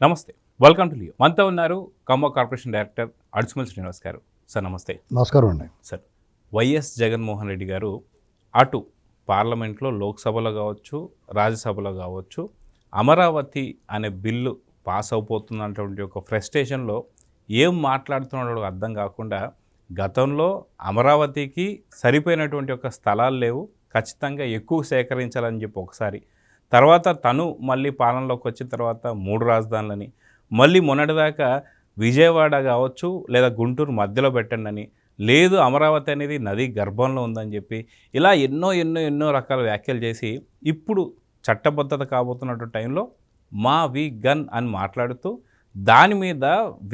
నమస్తే. Welcome to Leo. మనతో ఉన్నారు ఖమ్మం కార్పొరేషన్ డైరెక్టర్ అడుసుమల్ శ్రీనివాస్ గారు. సార్ నమస్తే. నమస్కారం అండి. సార్, వైఎస్ జగన్మోహన్ రెడ్డి గారు అటు పార్లమెంట్లో, లోక్సభలో కావచ్చు, రాజ్యసభలో కావచ్చు, అమరావతి అనే బిల్లు పాస్ అయిపోతున్నటువంటి ఒక ఫ్రస్ట్రేషన్లో ఏం మాట్లాడుతున్నాడో అర్థం కాకుండా, గతంలో అమరావతికి సరిపోయినటువంటి ఒక స్థలాలు లేవు, ఖచ్చితంగా ఎక్కువ సేకరించాలని చెప్పి ఒకసారి, తర్వాత తను మళ్ళీ పాలనలోకి వచ్చిన తర్వాత 3 రాజధానులని, మళ్ళీ మొన్నటిదాకా విజయవాడ కావచ్చు లేదా గుంటూరు మధ్యలో పెట్టండి అని, లేదు అమరావతి అనేది నది గర్భంలో ఉందని చెప్పి, ఇలా ఎన్నో రకాల వ్యాఖ్యలు చేసి, ఇప్పుడు చట్టబద్ధత కాబోతున్నటువంటి టైంలో మా వి గన్ అని మాట్లాడుతూ, దాని మీద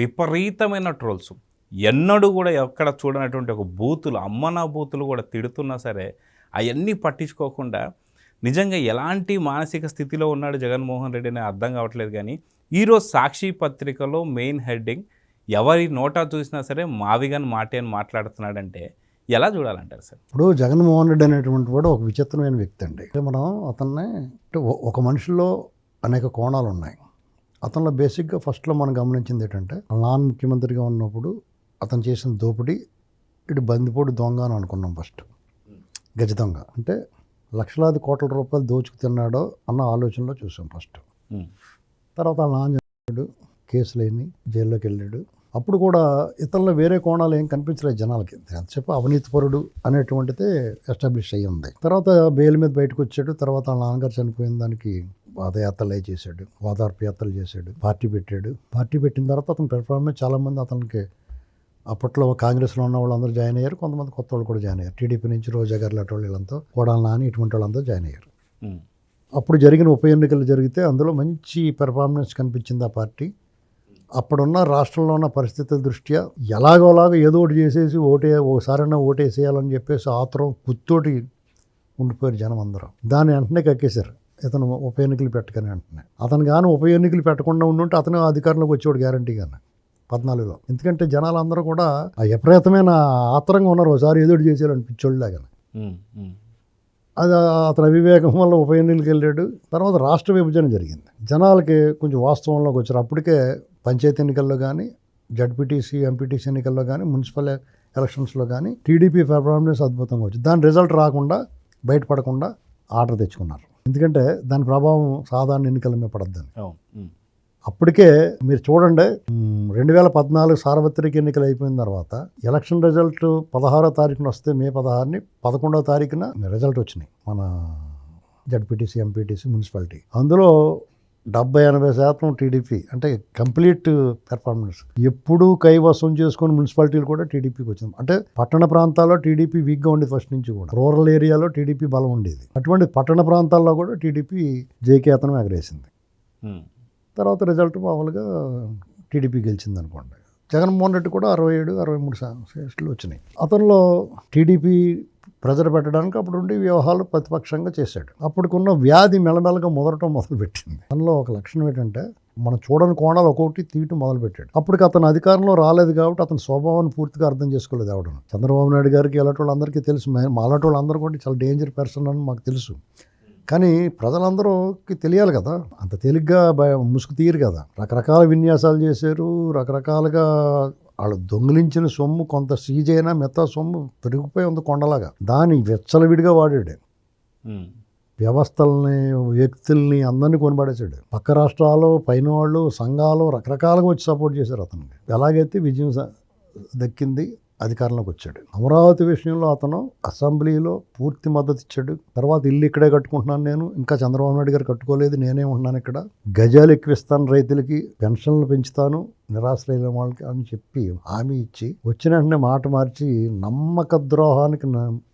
విపరీతమైన ట్రోల్స్, ఎన్నడూ కూడా ఎక్కడ చూడనటువంటి ఒక బూతులు, అమ్మనా బూతులు కూడా తిడుతున్నా సరే అవన్నీ పట్టించుకోకుండా, నిజంగా ఎలాంటి మానసిక స్థితిలో ఉన్నాడు జగన్మోహన్ రెడ్డి అని అర్థం కావట్లేదు. కానీ ఈరోజు సాక్షి పత్రికలో మెయిన్ హెడ్డింగ్, ఎవరి నోటా చూసినా సరే మావిగన్ మాటే అని మాట్లాడుతున్నాడంటే ఎలా చూడాలంటారు సార్? ఇప్పుడు జగన్మోహన్ రెడ్డి అనేటువంటి వాడు ఒక విచిత్రమైన వ్యక్తి అండి. మనం అతన్ని ఒక మనిషిలో అనేక కోణాలు ఉన్నాయి. అతనిలో బేసిక్గా ఫస్ట్లో మనం గమనించింది ఏంటంటే, నాన్ ముఖ్యమంత్రిగా ఉన్నప్పుడు అతను చేసిన దోపిడీ ఇటు బందిపోటు దొంగ అని అనుకున్నాం. ఫస్ట్ గజ దొంగ అంటే లక్షలాది కోట్ల రూపాయలు దోచుకు తిన్నాడో అన్న ఆలోచనలో చూసాం ఫస్ట్. తర్వాత నాన్న చనిపోయాడు, కేసులేని జైల్లోకి వెళ్ళాడు. అప్పుడు కూడా ఇతరులు వేరే కోణాలు ఏం కనిపించలేదు జనాలకి. ఎంతసేపు అవినీతిపరుడు అనేటువంటిదే ఎస్టాబ్లిష్ అయ్యి ఉంది. తర్వాత బెయిల్ మీద బయటకు వచ్చాడు. తర్వాత నాన్నగారు చనిపోయిన దానికి పాదయాత్రలు చేశాడు, ఓదార్పు యాత్రలు చేశాడు, పార్టీ పెట్టాడు. పార్టీ పెట్టిన తర్వాత అతని పెర్ఫార్మెన్స్ చాలామంది అతనికి అప్పట్లో కాంగ్రెస్లో ఉన్న వాళ్ళందరూ జాయిన్ అయ్యారు, కొంతమంది కొత్త వాళ్ళు కూడా జాయిన్ అయ్యారు. టీడీపీ నుంచి రోజా గారు లాంటి వీళ్ళంతా, కోడాలి నాని ఇటువంటి వాళ్ళంతా జాయిన్ అయ్యారు. అప్పుడు జరిగిన ఉప ఎన్నికలు జరిగితే అందులో మంచి పెర్ఫార్మెన్స్ కనిపించింది ఆ పార్టీ. అప్పుడున్న రాష్ట్రంలో ఉన్న పరిస్థితుల దృష్ట్యా ఎలాగోలాగో ఏదో ఒకటి చేసేసి ఓసారైనా ఓటేసేయాలని చెప్పేసి ఆత్రం కుత్తోటి ఉండిపోయారు జనం అందరూ. దాన్ని వెంటనే కక్కేశారు ఇతను ఉప ఎన్నికలు పెట్టగానే. వెంటనే అతను కానీ ఉప ఎన్నికలు పెట్టకుండా ఉండుంటే అతను అధికారంలోకి వచ్చేవాడు గ్యారంటీగానే 14లో. ఎందుకంటే జనాలందరూ కూడా ఆ విపరీతమైన ఆత్రంగా ఉన్నారు, ఒకసారి ఏదో ఒకటి చేసేయాలని పిచ్చోళ్ళలాగా. అది అతని అవివేకం వల్ల ఉప ఎన్నికలకు వెళ్ళాడు. తర్వాత రాష్ట్ర విభజన జరిగింది, జనాలకి కొంచెం వాస్తవంలోకి వచ్చారు. అప్పటికే పంచాయతీ ఎన్నికల్లో కానీ, జడ్పీటీసీ ఎంపీటీసీ ఎన్నికల్లో కానీ, మున్సిపల్ ఎలక్షన్స్లో కానీ టీడీపీ పెర్ఫార్మెన్స్ అద్భుతంగా వచ్చింది. దాని రిజల్ట్ రాకుండా, బయటపడకుండా ఆర్డర్ తెచ్చుకున్నారు. ఎందుకంటే దాని ప్రభావం సాధారణ ఎన్నికల మీద పడద్దని. అప్పటికే మీరు చూడండి, 2014 సార్వత్రిక ఎన్నికలు అయిపోయిన తర్వాత ఎలక్షన్ రిజల్ట్ 16వ తారీఖున వస్తే, మే 16ని 11వ తారీఖున రిజల్ట్ వచ్చినాయి మన జడ్పీటీసీ ఎంపీటీసీ మున్సిపాలిటీ. అందులో 70-80% టీడీపీ, అంటే కంప్లీట్ పెర్ఫార్మెన్స్. ఎప్పుడూ కైవసం చేసుకుని మున్సిపాలిటీలు కూడా టీడీపీకి వచ్చింది. అంటే పట్టణ ప్రాంతాల్లో టీడీపీ వీక్గా ఉండేది ఫస్ట్ నుంచి కూడా, రూరల్ ఏరియాలో టీడీపీ బలం ఉండేది. అటువంటి పట్టణ ప్రాంతాల్లో కూడా టీడీపీ జయకేతనం ఎగరేసింది. తర్వాత రిజల్ట్ మామూలుగా టీడీపీ గెలిచింది అనుకోండి. జగన్మోహన్ రెడ్డి కూడా 67-63 సీట్లు వచ్చినాయి. అతనిలో టీడీపీ ప్రెజర్ పెట్టడానికి అప్పుడు ఉండి వ్యవహారాలు ప్రతిపక్షంగా చేశాడు. అప్పటికున్న వ్యాధి మెల్లమెల్లగా మొదలుపెట్టింది. అందులో ఒక లక్షణం ఏంటంటే, మనం చూడని కోణాలు ఒక్కొక్కటి తీయటం మొదలుపెట్టాడు. అప్పటికి అతను అధికారంలో రాలేదు కాబట్టి అతని స్వభావాన్ని పూర్తిగా అర్థం చేసుకోలేదు ఎవడను. చంద్రబాబు నాయుడు గారికి ఎలాంటి వాళ్ళందరికీ తెలుసు, మాలాంటి వాళ్ళందరూ కూడా చాలా డేంజర్ పర్సన్ అని మాకు తెలుసు. కానీ ప్రజలందరూకి తెలియాలి కదా, అంత తేలిగ్గా ముసుగు తీయరు కదా. రకరకాల విన్యాసాలు చేశారు, రకరకాలుగా వాళ్ళు దొంగిలించిన సొమ్ము కొంత సీజ్ అయినా మిగతా సొమ్ము పెరిగిపోయి ఉంది కొండలాగా. దాన్ని విచ్చలవిడిగా వాడాడు. వ్యవస్థల్ని, వ్యక్తుల్ని అందరినీ కొనిపడేశాడు. పక్క రాష్ట్రాలు, పైన వాళ్ళు, సంఘాలు రకరకాలుగా వచ్చి సపోర్ట్ చేశారు అతనికి. ఎలాగైతే విజయం దక్కింది, అధికారంలోకి వచ్చాడు. అమరావతి విషయంలో అతను అసెంబ్లీలో పూర్తి మద్దతు ఇచ్చాడు. తర్వాత ఇల్లు ఇక్కడే కట్టుకుంటున్నాను నేను, ఇంకా చంద్రబాబు నాయుడు గారు కట్టుకోలేదు, నేనే ఉంటున్నాను ఇక్కడ, గజాలు ఎక్కువిస్తాను, రైతులకి పెన్షన్లు పెంచుతాను, నిరాశ్రయుల వాళ్ళకి అని చెప్పి హామీ ఇచ్చి, వచ్చిన వెంటనే మాట మార్చి నమ్మక ద్రోహానికి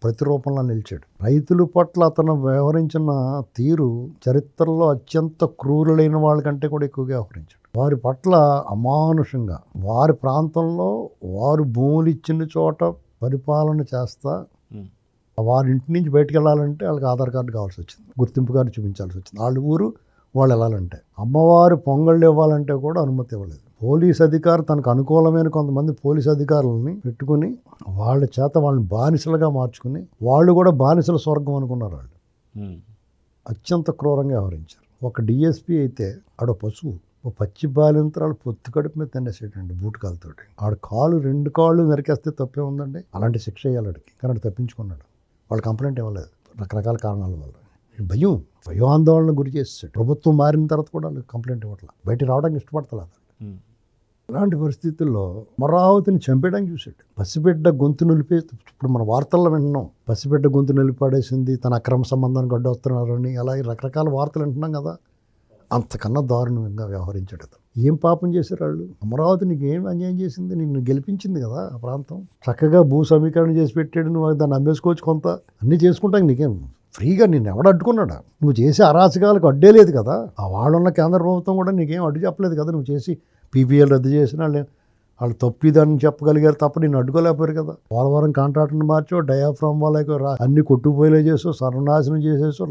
ప్రతిరూపంలో నిలిచాడు. రైతుల పట్ల అతను వ్యవహరించిన తీరు చరిత్రలో అత్యంత క్రూరులైన వాళ్ళకంటే కూడా ఎక్కువగా వ్యవహరించాడు. వారి పట్ల అమానుషంగా, వారి ప్రాంతంలో వారు భూములు ఇచ్చిన చోట పరిపాలన చేస్తా, వారి ఇంటి నుంచి బయటకు వెళ్ళాలంటే వాళ్ళకి ఆధార్ కార్డు కావాల్సి వచ్చింది, గుర్తింపు కార్డు చూపించాల్సి వచ్చింది. వాళ్ళ ఊరు వాళ్ళు వెళ్ళాలంటే, అమ్మవారు పొంగళ్ళు ఇవ్వాలంటే కూడా అనుమతి ఇవ్వలేదు. పోలీస్ అధికారి తనకు అనుకూలమైన కొంతమంది పోలీస్ అధికారులని పెట్టుకుని వాళ్ళ చేత వాళ్ళని బానిసలుగా మార్చుకుని, వాళ్ళు కూడా బానిసల స్వర్గం అనుకున్నారు. వాళ్ళు అత్యంత క్రూరంగా వ్యవహరించారు. ఒక డిఎస్పీ అయితే ఆడ పశువు, ఓ పచ్చి బాలింతరాలు పొత్తు కడుపు మీద తినేసేటండి బూట్ కాలుతోటి. ఆడ కాలు 2 కాళ్ళు నరికేస్తే తప్పే ఉందండి. అలాంటి శిక్ష వేయాలి ఆడికి. కానీ ఆడు తప్పించుకున్నాడు. వాళ్ళు కంప్లైంట్ ఇవ్వలేదు రకరకాల కారణాల వల్ల. భయాందోళన గురి చేసేసాడు. ప్రభుత్వం మారిన తర్వాత కూడా వాళ్ళు కంప్లైంట్ ఇవ్వట్లేదు. బయటికి రావడానికి ఇష్టపడతలేదు. ఇలాంటి పరిస్థితుల్లో అమరావతిని చంపేయడానికి చూశాడు. పసిబిడ్డ గొంతు నిలిపే, ఇప్పుడు మన వార్తల్లో వింటున్నాం, పసిబిడ్డ గొంతు నిలిపాడేసింది, తన అక్రమ సంబంధానికి అడ్డొస్తున్నారని, అలాగే రకరకాల వార్తలు వింటున్నాం కదా. అంతకన్నా దారుణంగా వ్యవహరించాడు అతను. ఏం పాపం చేశారు వాళ్ళు? అమరావతి నీకు ఏం అన్యాయం చేసింది? నిన్ను గెలిపించింది కదా ఆ ప్రాంతం. చక్కగా భూ సమీకరణ చేసి పెట్టాడు. నువ్వు దాన్ని అమ్మేసుకోవచ్చు, కొంత అన్నీ చేసుకుంటాం. నీకేం ఫ్రీగా నిన్ను ఎవడు అడ్డుకున్నాడా? నువ్వు చేసే అరాచకాలకు అడ్డే లేదు కదా. ఆ వాళ్ళున్న కేంద్ర ప్రభుత్వం కూడా నీకేం అడ్డు చెప్పలేదు కదా. నువ్వు చేసి పీపీఎల్ రద్దు చేసిన వాళ్ళు తప్పిదాన్ని చెప్పగలిగారు తప్ప నేను అడ్డుకోలేకపోయారు కదా. పోలవరం కాంట్రాక్టర్ని మార్చో, డయాఫ్రామ్ వాళ్ళకి అన్ని కొట్టుకుపోయేలా చేసో, సర్వనాశనం చేసేసో,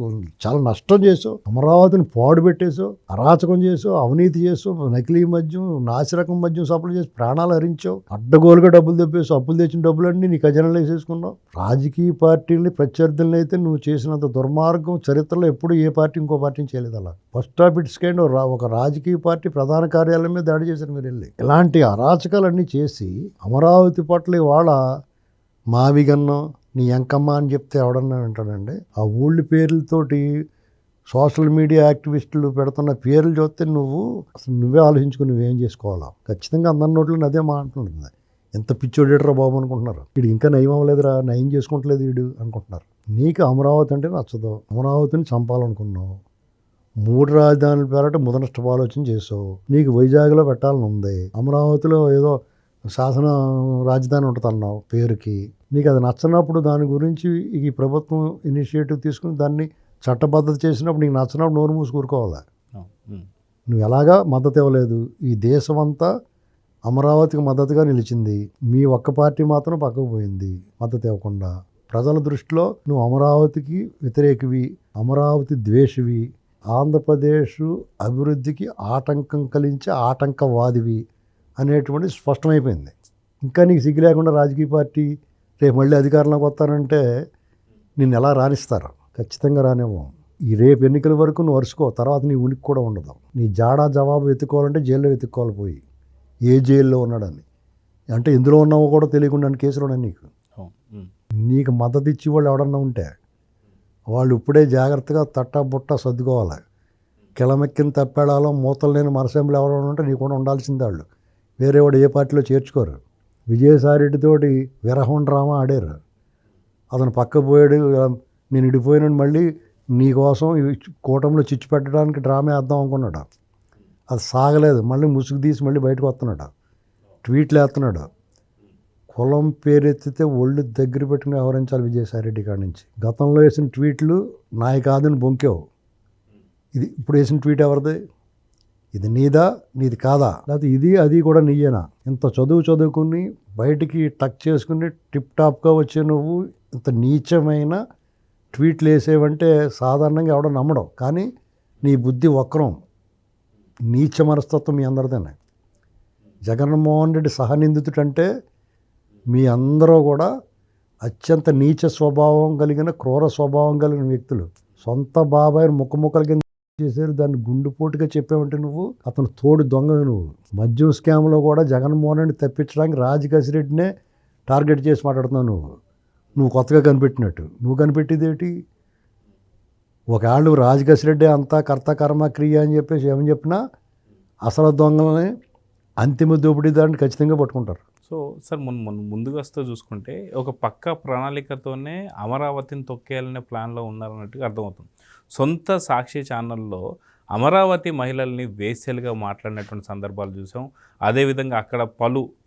చాలా నష్టం చేసో, అమరావతిని పాడు పెట్టేసో, అరాచకం చేసో, అవినీతి చేసో, నకిలీ మద్యం, నాసిరకం మద్యం సప్లై చేసి ప్రాణాలు హరించావు. అడ్డగోలుగా డబ్బులు తెప్పేసి అప్పులు తెచ్చిన డబ్బులన్నీ నీ ఖజానాలో వేసేసుకున్నావు. రాజకీయ పార్టీలని ప్రత్యర్థులను అయితే నువ్వు చేసినంత దుర్మార్గం చరిత్రలో ఎప్పుడు ఏ పార్టీ ఇంకో పార్టీని చేయలేదు. అలా ఫస్ట్ ఆఫ్ ఇట్స్ కైండ్ ఒక రాజకీయ పార్టీ ప్రధాన కార్యాలయం మీద దాడి చేశారు మీరు వెళ్ళి. ఇలాంటి అరాచకాలన్నీ చేసి అమరావతి పట్ల ఇవాళ మావిగన్నం నీ ఎంకమ్మ అని చెప్తే ఎవడన్నా వింటాడండి? ఆ ఊళ్ళ పేర్లతోటి సోషల్ మీడియా యాక్టివిస్టులు పెడుతున్న పేర్లు చూస్తే నువ్వే ఆలోచించుకుని నువ్వేం చేసుకోవాలా. ఖచ్చితంగా అందరి నోట్లో అదే మాట్లాడుతుంది. ఎంత పిచ్చోడేటరా బాబు అనుకుంటున్నారు. వీడు ఇంకా నయం అవ్వలేదురా, నయం చేసుకుంటలేదు వీడు అనుకుంటున్నారు. నీకు అమరావతి అంటే నచ్చదు. అమరావతిని చంపాలనుకున్నావు. 3 రాజధానుల పేరట ముదనష్టపు ఆలోచన చేసావు. నీకు వైజాగ్లో పెట్టాలని ఉంది. అమరావతిలో ఏదో శాసన రాజధాని ఉంటుంది అన్నావు పేరుకి. నీకు అది నచ్చనప్పుడు దాని గురించి ఈ ప్రభుత్వం ఇనిషియేటివ్ తీసుకుని దాన్ని చట్టబద్ధత చేసినప్పుడు నీకు నచ్చినప్పుడు నోరు మూసి కూరుకోవాలి. నువ్వు ఎలాగా మద్దతు ఇవ్వలేదు. ఈ దేశం అంతా అమరావతికి మద్దతుగా నిలిచింది. మీ ఒక్క పార్టీ మాత్రం పక్కకు పోయింది మద్దతు ఇవ్వకుండా. ప్రజల దృష్టిలో నువ్వు అమరావతికి వ్యతిరేకివి, అమరావతి ద్వేషివి, ఆంధ్రప్రదేశ్ అభివృద్ధికి ఆటంకం కలిగించే ఆటంకవాదివి అనేటువంటి స్పష్టమైపోయింది. ఇంకా నీకు సిగ్గు లేకుండా రాజకీయ పార్టీ రేపు మళ్ళీ అధికారంలోకి వస్తానంటే నిన్ను ఎలా రాణిస్తారు? ఖచ్చితంగా రానివ్వం. ఈ రేపు ఎన్నికల వరకు నువ్వు అరుచుకో, తర్వాత నీ ఉనికి కూడా ఉండదు. నీ జాడా జవాబు వెతుక్కోవాలంటే జైల్లో వెతుక్కోవాలి పోయి, ఏ జైల్లో ఉన్నాడని. అంటే ఎందులో ఉన్నావో కూడా తెలియకుండా కేసులు ఉన్నాయి నీకు. నీకు మద్దతు ఇచ్చి వాళ్ళు ఎవడన్నా ఉంటే వాళ్ళు ఇప్పుడే జాగ్రత్తగా తట్టబుట్ట సర్దుకోవాలి. కిలమెక్కిన తప్పేడాలో మూతలు లేని మరసెంబ్లీ ఎవరైనా ఉంటే నీకు కూడా ఉండాల్సిందే. వాళ్ళు వేరే వాడు ఏ పార్టీలో చేర్చుకోరు. విజయసాయిరెడ్డితోటి విరహం డ్రామా ఆడారు. అతను పక్క పోయాడు, నేను ఇడిపోయినాను, మళ్ళీ నీకోసం కూటమిలో చిచ్చు పెట్టడానికి డ్రామా వేద్దాం అనుకున్నాడు. అది సాగలేదు. మళ్ళీ ముసుగు తీసి మళ్ళీ బయటకు వస్తున్నాడు, ట్వీట్లు వేస్తున్నాడు. కులం పేరెత్తితే ఒళ్ళు దగ్గర పెట్టుకుని వ్యవహరించాలి విజయసాయిరెడ్డి కాడి నుంచి. గతంలో వేసిన ట్వీట్లు నాయి కాదని బొంకావు. ఇది ఇప్పుడు వేసిన ట్వీట్ ఎవరిది? ఇది నీదా, నీది కాదా? లేకపోతే ఇది అది కూడా నీయేనా? ఇంత చదువుకుని బయటికి టక్ చేసుకుని టిప్ టాప్గా వచ్చే నువ్వు ఇంత నీచమైన ట్వీట్లు వేసేవంటే సాధారణంగా ఎవడో నమ్మడం. కానీ నీ బుద్ధి వక్రం, నీచ మనస్తత్వం మీ అందరిదేనే. జగన్మోహన్ రెడ్డి సహనిందితుడంటే మీ అందరూ కూడా అత్యంత నీచ స్వభావం కలిగిన, క్రూర స్వభావం కలిగిన వ్యక్తులు. సొంత బాబాయిని ముక్కముక్కల కింద చేశారు, దాన్ని గుండుపోటుగా చెప్పావంటే నువ్వు అతను తోడు దొంగవి. నువ్వు మద్యం స్కామ్లో కూడా జగన్మోహన్ రెడ్డి తప్పించడానికి రాజకేశిరెడ్డినే టార్గెట్ చేసి మాట్లాడుతున్నావు. నువ్వు కొత్తగా కనిపెట్టినట్టు. నువ్వు కనిపెట్టేదేంటి? ఒకవేళ రాజకేశిరెడ్డి అంతా కర్త కర్మ క్రియ అని చెప్పేసి ఏమని చెప్పినా అసలు దొంగలని అంతిమ దోపిడీ దాన్ని ఖచ్చితంగా పట్టుకుంటారు. సో సార్ ముందుగా వస్తే చూసుకుంటే ఒక పక్క ప్రణాళికతోనే అమరావతిని తొక్కేయాలనే ప్లాన్లో ఉన్నారన్నట్టుగా అర్థమవుతుంది. సొంత సాక్షి ఛానల్లో అమరావతి మహిళల్ని వేశ్యలుగా మాట్లాడినటువంటి సందర్భాలు చూసాం. అదేవిధంగా అక్కడ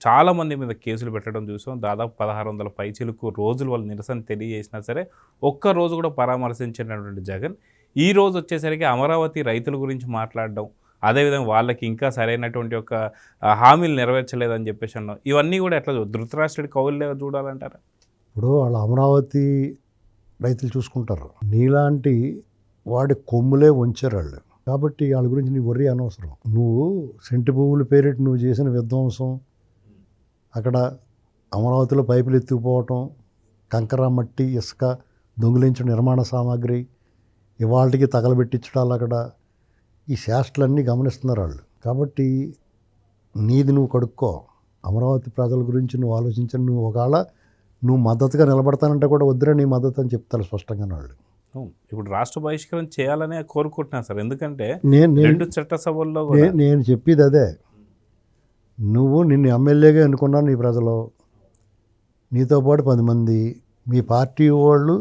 చాలామంది మీద కేసులు పెట్టడం చూసాం. దాదాపు 1600 పైచిలకు రోజులు వాళ్ళు నిరసన తెలియజేసినా సరే ఒక్క రోజు కూడా పరామర్శించినటువంటి జగన్ ఈ రోజు వచ్చేసరికి అమరావతి రైతుల గురించి మాట్లాడడం, అదేవిధంగా వాళ్ళకి ఇంకా సరైనటువంటి ఒక హామీలు నెరవేర్చలేదని చెప్పేసి అన్నాం. ఇవన్నీ కూడా ఎట్లా ధృతరాష్ట్రుడి కౌలులే చూడాలంటారా? ఇప్పుడు వాళ్ళ అమరావతి రైతులు చూసుకుంటారు. నీలాంటి వాడి కొమ్ములే వంచారు వాళ్ళు. కాబట్టి వాళ్ళ గురించి నీ వర్రీ అనవసరం. నువ్వు సెంటి పువ్వుల పేరిటి నువ్వు చేసిన విధ్వంసం, అక్కడ అమరావతిలో పైపులు ఎత్తుకుపోవటం, కంకర మట్టి ఇసుక దొంగిలించిన నిర్మాణ సామాగ్రి ఇవాళకి తగలబెట్టించడాలు, అక్కడ ఈ శాస్త్రాలన్నీ గమనిస్తున్నారు వాళ్ళు. కాబట్టి నీది నువ్వు కడుక్కో. అమరావతి ప్రజల గురించి నువ్వు ఆలోచించని, నువ్వు ఒకవేళ నువ్వు మద్దతుగా నిలబడతానంటే కూడా వద్దురా నీ మద్దతు అని చెప్తారు స్పష్టంగా వాళ్ళు. ఇప్పుడు రాష్ట్ర బహిష్కరణ చేయాలనే కోరుకుంటున్నాను సార్. ఎందుకంటే నేను 2 చట్టసభల్లో కూడా నేను చెప్పేది అదే. నువ్వు నిన్ను ఎమ్మెల్యేగా ఎన్నుకున్నాను నీ ప్రజలు, నీతో పాటు 10 మంది మీ పార్టీ వాళ్ళు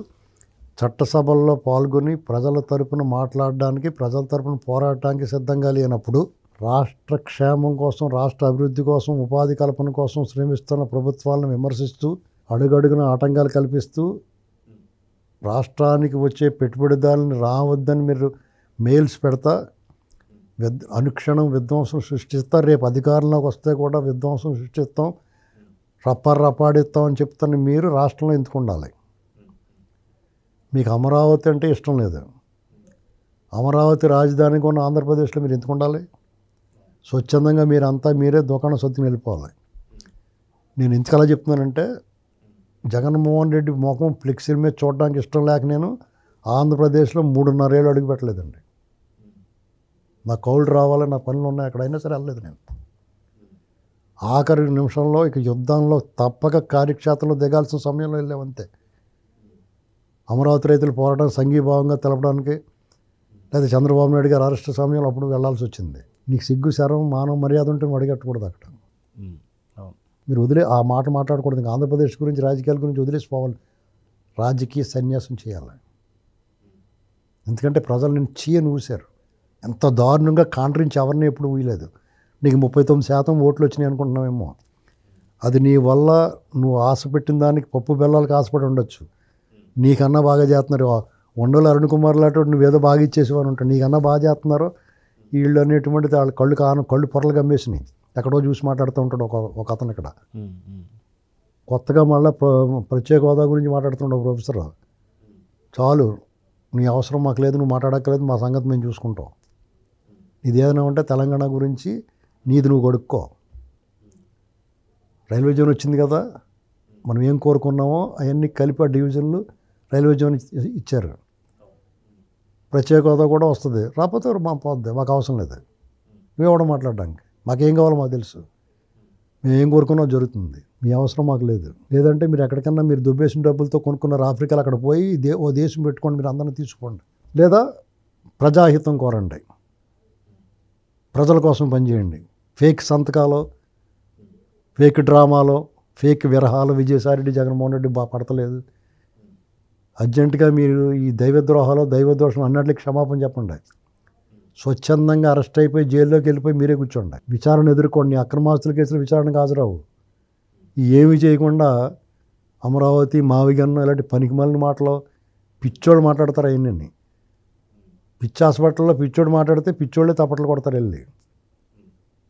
చట్టసభల్లో పాల్గొని ప్రజల తరపున మాట్లాడడానికి, ప్రజల తరపున పోరాడటానికి సిద్ధంగా లేనప్పుడు, రాష్ట్ర క్షేమం కోసం, రాష్ట్ర అభివృద్ధి కోసం, ఉపాధి కల్పన కోసం శ్రమిస్తున్న ప్రభుత్వాలను విమర్శిస్తూ, అడుగడుగున ఆటంకాలు కల్పిస్తూ, రాష్ట్రానికి వచ్చే పెట్టుబడిదారులను రావద్దని మీరు మెయిల్స్ పెడతా అనుక్షణం విధ్వంసం సృష్టిస్తారు. రేపు అధికారంలోకి వస్తే కూడా విధ్వంసం సృష్టిస్తాం, రప్పాడిస్తాం అని చెప్తున్న మీరు రాష్ట్రంలో ఎందుకు ఉండాలి? మీకు అమరావతి అంటే ఇష్టం లేదు. అమరావతి రాజధానికి ఉన్న ఆంధ్రప్రదేశ్లో మీరు ఎందుకు ఉండాలి? స్వచ్ఛందంగా మీరే దుకాణం సొత్తుని వెళ్ళిపోవాలి. నేను ఎందుకలా చెప్తున్నానంటే, జగన్మోహన్ రెడ్డి ముఖం ఫ్లెక్సీల మీద చూడడానికి ఇష్టం లేక నేను ఆంధ్రప్రదేశ్లో 3.5 ఏళ్ళు అడుగు పెట్టలేదండి. నా కౌలు రావాలి, నా పనులు ఉన్నాయి, ఎక్కడైనా సరే వెళ్ళలేదు నేను. ఆఖరి నిమిషంలో ఇక యుద్ధంలో తప్పక కార్యక్షేత్రంలో దిగాల్సిన సమయంలో వెళ్ళామంతే. అమరావతి రైతులు పోరాటం సంఘీభావంగా తెలపడానికి, లేదా చంద్రబాబు నాయుడు గారు అరెస్ట్ సమయంలో అప్పుడు వెళ్లాల్సి వచ్చింది. నీకు సిగ్గు, శరం, మానవ మర్యాద ఉంటే నువ్వు అడిగట్టకూడదు అక్కడ. మీరు ఆ మాట మాట్లాడకూడదు. ఇంకా ఆంధ్రప్రదేశ్ గురించి, రాజకీయాల గురించి వదిలేసిపోవాలి. రాజకీయ సన్యాసం చేయాలి. ఎందుకంటే ప్రజలు నేను చీయని ఊశారు. ఎంత దారుణంగా కాంట్రించి ఎవరిని ఎప్పుడు ఊయలేదు. నీకు 39% ఓట్లు వచ్చినాయి అనుకుంటున్నావేమో. అది నీ వల్ల నువ్వు ఆశ పెట్టిన దానికి పప్పు బెల్లాలకు ఆశపడి ఉండొచ్చు. నీకన్నా బాగా చేస్తున్నారు. వండోలు అరుణ్ కుమార్ లాంటి నువ్వేదో బాగా ఇచ్చేసేవారు ఉంటాడు. నీకన్నా బాగా చేస్తున్నారు వీళ్ళు అనేటువంటిది. వాళ్ళ కళ్ళు పొరలు గమ్మేసినాయి. ఎక్కడో చూసి మాట్లాడుతూ ఉంటాడు ఒక అతను ఇక్కడ. కొత్తగా మళ్ళీ ప్రత్యేక హోదా గురించి మాట్లాడుతున్నాడు ప్రొఫెసర్. చాలు, నీ అవసరం మాకు లేదు, నువ్వు మాట్లాడక్కర్లేదు, మా సంగతి మేము చూసుకుంటాం. ఇది ఏదైనా ఉంటే తెలంగాణ గురించి నీది నువ్వు కొడుక్కో. రైల్వే జోన్ వచ్చింది కదా, మనం ఏం కోరుకున్నామో అవన్నీ కలిపి ఆ డివిజన్లు రైల్వే జోన్ ఇచ్చారు. ప్రత్యేక హోదా కూడా వస్తుంది. రాకపోతే మా పోద్ది, మాకు అవసరం లేదు. మేమేవడం మాట్లాడడానికి, మాకేం కావాలో మాకు తెలుసు. మేము ఏం కోరుకున్నా జరుగుతుంది. మీ అవసరం మాకు లేదు. లేదంటే మీరు ఎక్కడికన్నా మీరు దుబ్బేసిన డబ్బులతో కొనుక్కున్నారు ఆఫ్రికాలో, అక్కడ పోయి ఓ దేశం పెట్టుకోండి, మీరు అందరినీ తీసుకోండి. లేదా ప్రజాహితం కోరండి, ప్రజల కోసం పనిచేయండి. ఫేక్ సంతకాలు, ఫేక్ డ్రామాలో, ఫేక్ విరహాలు విజయసాయిరెడ్డి, జగన్మోహన్ రెడ్డి పడతలేదు. అర్జెంటుగా మీరు ఈ దైవద్రోహాలు, దైవదోషం అన్నట్లకి క్షమాపణ చెప్పండి. స్వచ్ఛందంగా అరెస్ట్ అయిపోయి జైల్లోకి వెళ్ళిపోయి మీరే కూర్చోండి. విచారణ ఎదుర్కోండి. అక్రమాస్తుల కేసులు విచారణకు హాజరావు. ఏమీ చేయకుండా అమరావతి, మావిగన్ను ఇలాంటి పనికిమాలిన మాటలు పిచ్చోళ్ళు మాట్లాడతారు. అవన్నీ పిచ్చి హాస్పిటల్లో పిచ్చోడు మాట్లాడితే పిచ్చోళ్ళే తప్పట్లు కొడతారు వెళ్ళి.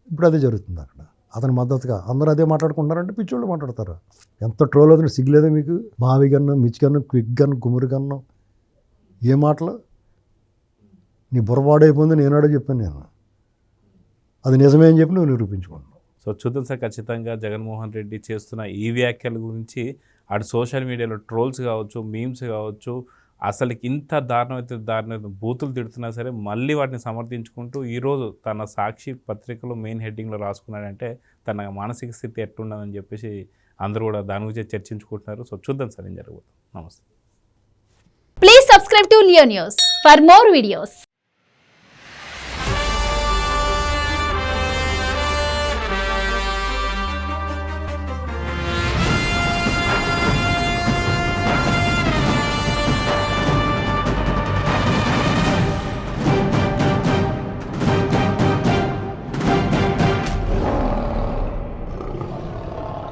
ఇప్పుడు అదే జరుగుతుంది అక్కడ. అతని మద్దతుగా అందరూ అదే మాట్లాడుకుంటున్నారంటే పిచ్చోళ్ళు మాట్లాడతారు. ఎంత ట్రోల్ అవుతుంది, సిగ్గులేదా మీకు? మావిగన్ను, మిచిగన్ను, క్విక్ గన్ను, గుమురుగన్ను, ఏ మాటలు? నీ బుర్రవాడైపోయింది నేనాడో చెప్పాను నేను. అది నిజమే అని చెప్పి నువ్వు నిరూపించుకున్నావు. సో చూద్దాం సార్, ఖచ్చితంగా జగన్మోహన్ రెడ్డి చేస్తున్న ఈ వ్యాఖ్యల గురించి అటు సోషల్ మీడియాలో ట్రోల్స్ కావచ్చు, మీమ్స్ కావచ్చు, అసలు ఇంత దారుణమైన బూతులు తిడుతున్నా సరే మళ్ళీ వాటిని సమర్థించుకుంటూ ఈరోజు తన సాక్షి పత్రికలో మెయిన్ హెడ్డింగ్లో రాసుకున్నాడంటే తన మానసిక స్థితి ఎట్లున్నదని చెప్పేసి అందరూ కూడా దాని గురించి చర్చించుకుంటున్నారు. సో చూద్దాం సార్ ఏం జరగబోతుంది. నమస్తే. Please subscribe to Leo News for more videos.